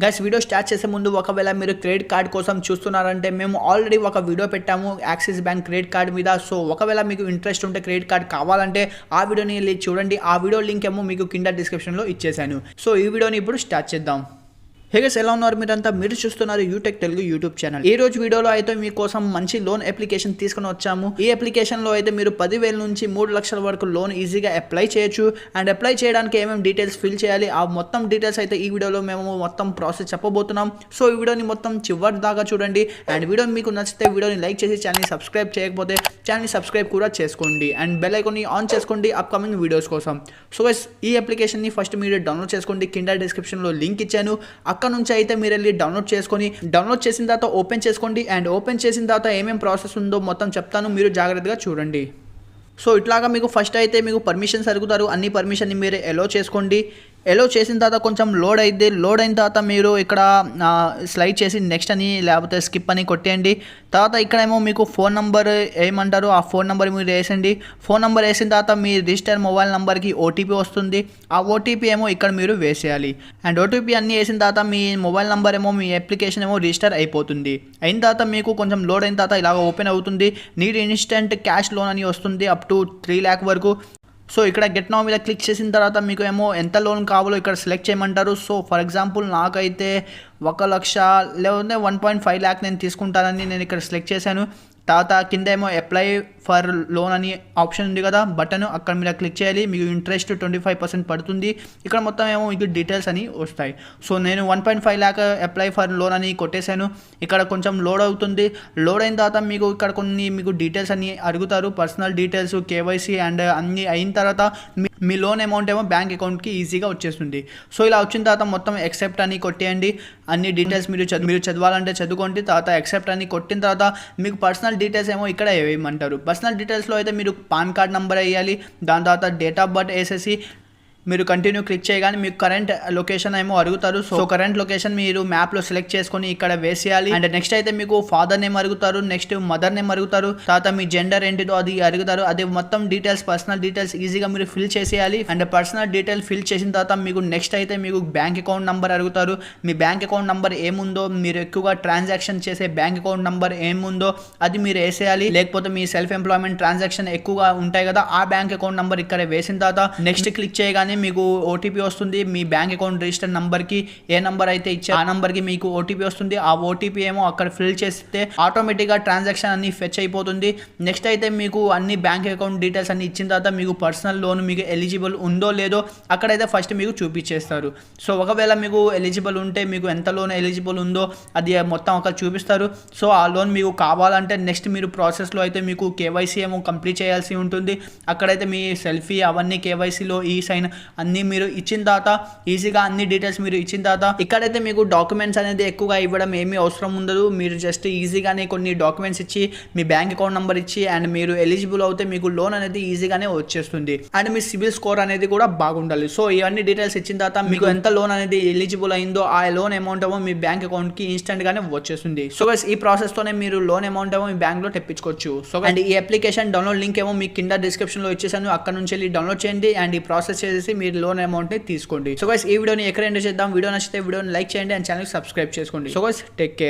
Guys video start చేసే ముందు ఒకవేళ మీరు క్రెడిట్ కార్డ్ కోసం చూస్తున్నారంటే మేము ఆల్రెడీ ఒక వీడియో పెట్టాము యాక్సిస్ బ్యాంక్ క్రెడిట్ కార్డ్ మీద. సో ఒకవేళ మీకు ఇంట్రెస్ట్ ఉంటే క్రెడిట్ కార్డ్ కావాలంటే ఆ వీడియోని వెళ్ళి చూడండి. ఆ వీడియో లింక్ ఏమో మీకు కింద డిస్క్రిప్షన్లో ఇచ్చేసాను. సో ఈ వీడియోని ఇప్పుడు స్టార్ట్ చేద్దాం. హే గైస్, ఎలా ఉన్నారు మీరంతా? మీరు చూస్తున్నారు యూటెక్ తెలుగు యూట్యూబ్ ఛానల్. ఈ రోజు వీడియోలో అయితే మీకోసం మంచి లోన్ అప్లికేషన్ తీసుకుని వచ్చాము. ఈ అప్లికేషన్లో అయితే మీరు 10,000 నుంచి 3 లక్షల వరకు లోన్ ఈజీగా అప్లై చేయొచ్చు. అండ్ అప్లై చేయడానికి ఏమేమి డీటెయిల్స్ ఫిల్ చేయాలి ఆ మొత్తం డీటెయిల్స్ అయితే ఈ వీడియోలో మేము మొత్తం ప్రాసెస్ చెప్పబోతున్నాం. సో ఈ వీడియోని మొత్తం చివరి దాకా చూడండి. అండ్ వీడియో మీకు నచ్చితే వీడియోని లైక్ చేసి ఛానల్ని సబ్స్క్రైబ్ చేయకపోతే ఛానల్ని సబ్స్క్రైబ్ కూడా చేసుకోండి. అండ్ బెల్ ఐకాన్ని ఆన్ చేసుకోండి అప్కమింగ్ వీడియోస్ కోసం. సో గైస్, ఈ అప్లికేషన్ని ఫస్ట్ మీరు డౌన్లోడ్ చేసుకోండి. కింద డిస్క్రిప్షన్లో లింక్ ఇచ్చాను. అక్కడ నుంచి అయితే మీరు వెళ్ళి డౌన్లోడ్ చేసిన తర్వాత ఓపెన్ చేసుకోండి. అండ్ ఓపెన్ చేసిన తర్వాత ఏమేమి ప్రాసెస్ ఉందో మొత్తం చెప్తాను, మీరు జాగ్రత్తగా చూడండి. సో ఇట్లాగా మీకు ఫస్ట్ అయితే మీకు పర్మిషన్స్ అడుగుతారు. అన్ని పర్మిషన్ని మీరు ఎలో చేసుకోండి. ఎలో చేసిన తర్వాత కొంచెం లోడ్ అయితే లోడ్ అయిన తర్వాత మీరు ఇక్కడ స్లైడ్ చేసి నెక్స్ట్ అని లేకపోతే స్కిప్ అని కొట్టేయండి. తర్వాత ఇక్కడేమో మీకు ఫోన్ నెంబర్ ఏమంటారు ఆ ఫోన్ నెంబర్ మీరు వేసండి. ఫోన్ నెంబర్ వేసిన తర్వాత మీ రిజిస్టర్ మొబైల్ నెంబర్కి ఓటీపీ వస్తుంది. ఆ ఓటీపీ ఏమో ఇక్కడ మీరు వేసేయాలి. అండ్ ఓటీపీ అన్నీ వేసిన తర్వాత మీ మొబైల్ నెంబర్ ఏమో మీ అప్లికేషన్ ఏమో రిజిస్టర్ అయిపోతుంది. అయిన తర్వాత మీకు కొంచెం లోడ్ అయిన తర్వాత ఇలాగ ఓపెన్ అవుతుంది. నీడ్ ఇన్స్టెంట్ క్యాష్ లోన్ అని వస్తుంది అప్ టు 3 lakh వరకు. సో ఇక్కడ గెట్ నౌ మీద క్లిక్ చేసిన తర్వాత మీకు ఏమో ఎంత లోన్ కావాలో ఇక్కడ సెలెక్ట్ చేయమంటారు. సో ఫర్ ఎగ్జాంపుల్ నాకైతే 1 లక్ష లేదంటే 1.5 lakh నేను తీసుకుంటానని నేను ఇక్కడ సెలెక్ట్ చేశాను. తర్వాత కింద ఏమో అప్లై ఫర్ లోన్ అని ఆప్షన్ ఉంది కదా బటన్, అక్కడ మీరు క్లిక్ చేయాలి. మీకు ఇంట్రెస్ట్ 25% పడుతుంది. ఇక్కడ మొత్తం ఏమో మీకు డీటెయిల్స్ అని వస్తాయి. సో నేను 1.5 lakh అప్లై ఫర్ లోన్ అని కొట్టేశాను. ఇక్కడ కొంచెం లోడ్ అవుతుంది. లోడ్ అయిన తర్వాత మీకు ఇక్కడ కొన్ని మీకు డీటెయిల్స్ అని అడుగుతారు, పర్సనల్ డీటెయిల్స్, కేవైసీ అండ్ అన్నీ అయిన తర్వాత మీ లోన్ అమౌంట్ ఏమో బ్యాంక్ అకౌంట్కి ఈజీగా వచ్చేస్తుంది. సో ఇలా వచ్చిన తర్వాత మొత్తం యాక్సెప్ట్ అని కొట్టేయండి. అన్ని డీటెయిల్స్ మీరు చదవాలంటే చదువుకోండి. తర్వాత యాక్సెప్ట్ అని కొట్టిన తర్వాత మీకు పర్సనల్ డీటెయిల్స్ ఏమో ఇక్కడ వేయమంటారు. పర్సనల్ డీటెయిల్స్లో అయితే మీరు పాన్ కార్డ్ నెంబర్ వేయాలి. దాని తర్వాత డేట్ ఆఫ్ బర్త్ వేసేసి మీరు కంటిన్యూ క్లిక్ చేయగానే మీకు కరెంట్ లొకేషన్ ఏమో అడుగుతారు. సో కరెంట్ లొకేషన్ మీరు మ్యాప్లో సెలెక్ట్ చేసుకొని ఇక్కడ వేసేయాలి. అండ్ నెక్స్ట్ అయితే మీకు ఫాదర్ నేమ్ అడుగుతారు, నెక్స్ట్ మదర్ నేమ్ అడుగుతారు, తర్వాత మీ జెండర్ ఏంటిదో అది అడుగుతారు. అది మొత్తం డీటెయిల్స్ పర్సనల్ డీటెయిల్స్ ఈజీగా మీరు ఫిల్ చేసేయాలి. అండ్ పర్సనల్ డీటెయిల్స్ ఫిల్ చేసిన తర్వాత మీకు నెక్స్ట్ అయితే మీకు బ్యాంక్ అకౌంట్ నెంబర్ అడుగుతారు. మీ బ్యాంక్ అకౌంట్ నెంబర్ ఏముందో, మీరు ఎక్కువగా ట్రాన్సాక్షన్ చేసే బ్యాంక్ అకౌంట్ నెంబర్ ఏముందో అది మీరు వేసేయాలి. లేకపోతే మీ సెల్ఫ్ ఎంప్లాయ్మెంట్ ట్రాన్సాక్షన్ ఎక్కువగా ఉంటాయి కదా, ఆ బ్యాంక్ అకౌంట్ నెంబర్ ఇక్కడ వేసిన తర్వాత నెక్స్ట్ క్లిక్ చేయగానే మీకు ఓటీపీ వస్తుంది. మీ బ్యాంక్ అకౌంట్ రిజిస్టర్ నంబర్కి ఏ నంబర్ అయితే ఇచ్చే ఆ నంబర్కి మీకు ఓటీపీ వస్తుంది. ఆ ఓటీపీ ఏమో అక్కడ ఫిల్ చేస్తే ఆటోమేటిక్గా ట్రాన్సాక్షన్ అన్ని ఫెచ్ అయిపోతుంది. నెక్స్ట్ అయితే మీకు అన్ని బ్యాంక్ అకౌంట్ డీటెయిల్స్ అన్ని ఇచ్చిన తర్వాత మీకు పర్సనల్ లోన్ మీకు ఎలిజిబుల్ ఉందో లేదో అక్కడైతే ఫస్ట్ మీకు చూపించేస్తారు. సో ఒకవేళ మీకు ఎలిజిబుల్ ఉంటే మీకు ఎంత లోన్ ఎలిజిబుల్ ఉందో అది మొత్తం అక్కడ చూపిస్తారు. సో ఆ లోన్ మీకు కావాలంటే నెక్స్ట్ మీరు ప్రాసెస్లో అయితే మీకు కేవైసీ ఏమో కంప్లీట్ చేయాల్సి ఉంటుంది. అక్కడైతే మీ సెల్ఫీ అవన్నీ కేవైసీలో ఈ సైన్ అన్ని మీరు ఇచ్చిన తర్వాత ఈజీగా అన్ని డీటెయిల్స్ మీరు ఇచ్చిన తర్వాత ఇక్కడైతే మీకు డాక్యుమెంట్స్ అనేది ఎక్కువగా ఇవ్వడం ఏమీ అవసరం ఉండదు. మీరు జస్ట్ ఈజీగానే కొన్ని డాక్యుమెంట్స్ ఇచ్చి మీ బ్యాంక్ అకౌంట్ నెంబర్ ఇచ్చి అండ్ మీరు ఎలిజిబుల్ అవుతే మీకు లోన్ అనేది ఈజీగానే వచ్చేస్తుంది. అండ్ మీ సిబిల్ స్కోర్ అనేది కూడా బాగుండాలి. సో ఇవన్నీ డీటెయిల్స్ ఇచ్చిన తర్వాత మీకు ఎంత లోన్ అనేది ఎలిజిబుల్ అయిందో ఆ లోన్ అమౌంట్ ఏమో మీ బ్యాంక్ అకౌంట్కి ఇన్స్టెంట్ గానే వచ్చేస్తుంది. సో ఈ ప్రాసెస్ తోనే మీరు లోన్ అమౌంట్ ఏమో మీ బ్యాంక్ లో తెప్పించుకోవచ్చు. సో అండ్ ఈ అప్లికేషన్ డౌన్లోడ్ లింక్ ఏమో మీకు కింద డిస్క్రిప్షన్ లో ఇచ్చేసాను. అక్కడ నుంచి వెళ్ళి డౌన్లోడ్ చేయండి అండ్ ఈ ప్రాసెస్ చేసి మీరు లోన్ అమౌంట్ ని తీసుకోండి. సో గైస్, ఈ వీడియోని ఎక్కడ ఎండ్ చేద్దాం. వీడియో నచ్చితే వీడియోని లైక్ చేయండి అండ్ ఛానల్ సబ్స్క్రైబ్ చేసుకోండి. So guys, take care.